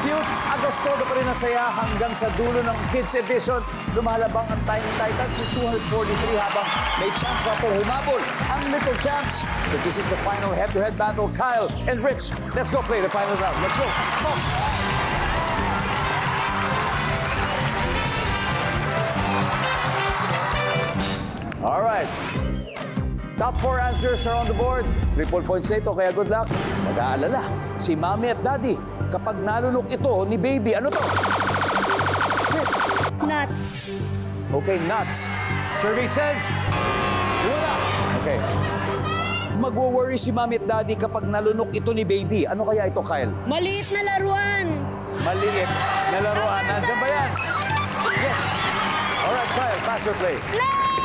cute. Agostodo pa rin ang saya hanggang sa dulo ng Kids Edition. Lumalabang ang Tiny Titans with 243 habang may chance pa po humabol ang Little Champs. So this is the final head-to-head battle. Kyle and Rich, let's go play the final round. Let's go. Come on. All right. Top 4 answers are on the board. Triple points na ito, kaya good luck. Mag-aalala, si Mommy at Daddy, kapag nalulok ito ni Baby, ano to? Nuts. Okay, nuts. Survey says, wala. Okay. Magwo-worry si Mommy at Daddy kapag nalunok ito ni Baby. Ano kaya ito, Kyle? Maliit na laruan. Maliit na laruan. Nandiyan ba yan? Yes. All right, Kyle, pass or play?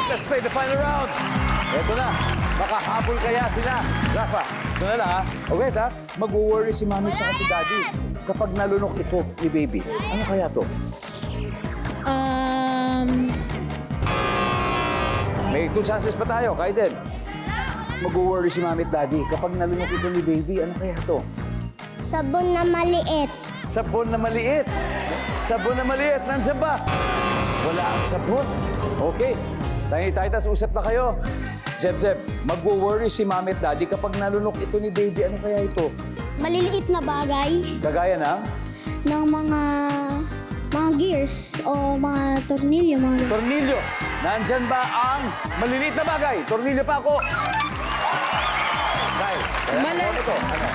Let's play the final round. Ito na. Makahabol kaya sila. Rafa, ito na lang ha. Okay, ha? Mag-worry si Mommy at si Daddy kapag nalunok ito ni Baby. Ano kaya to? May 2 chances pa tayo, Kaiden. Mag-worry si Mommy at Daddy kapag nalunok ito ni Baby. Ano kaya to? Sabon na maliit. Sabon na maliit. Sabon na maliit. Nandiyan ba? Wala ang sabon. Okay. Tiny Titans, usap na kayo. Zeb, magwo-worry si Mommy at Daddy kapag nalunok ito ni Baby. Ano kaya ito? Maliliit na bagay Kagaya ng ng mga gears o mga tornilyo. tornilyo. Nandyan ba ang maliliit na bagay? Tornilyo pa ako. Kyle, Malal- ano ito? Ano?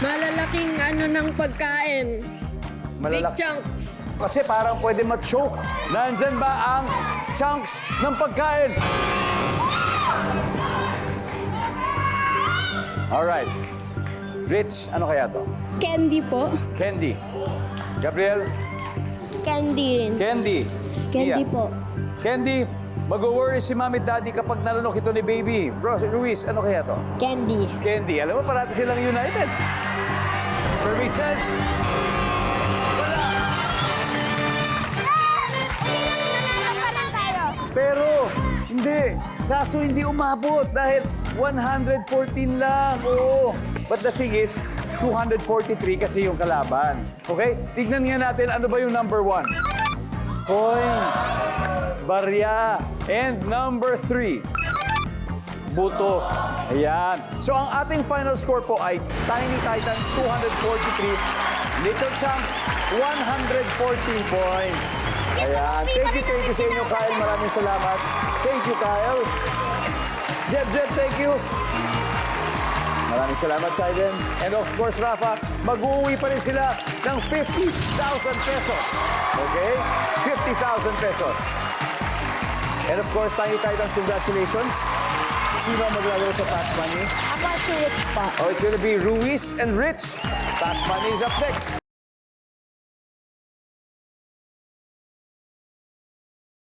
Malalaking ano ng pagkain. Big Malalak- chunks. Kasi parang pwede ma-choke. Nandyan ba ang chunks ng pagkain? Alright. Rich, ano kaya to? Candy po. Candy. Gabriel? Candy rin. Candy. Candy Iya. po. Candy, mag-worry si Mommy at Daddy kapag nalunok ito ni Baby. Bro, si Luis, ano kaya to? Candy. Candy. Alam mo, parati silang united. Survey says, pero, hindi. Kaso hindi umabot dahil 114 lang. Oo. But the thing is, 243 kasi yung kalaban. Okay? Tignan nga natin ano ba yung number 1. Coins. Barya. And number 3. Buto. Ayan. So ang ating final score po ay Tiny Titans 243. Little Champs, 114 points. Ayan. Thank you sa inyo, Kyle. Maraming salamat. Thank you, Kyle. Jeb, thank you. Maraming salamat, Kaiden. And of course, Rafa, mag-uwi pa rin sila ng 50,000 pesos. Okay? 50,000 pesos. And of course, Tiny Titans, congratulations. Sino ang maglalaro sa Fast Money? Ako si Rich pa. Oh, it's gonna be Ruiz and Rich. Fast Money is up next.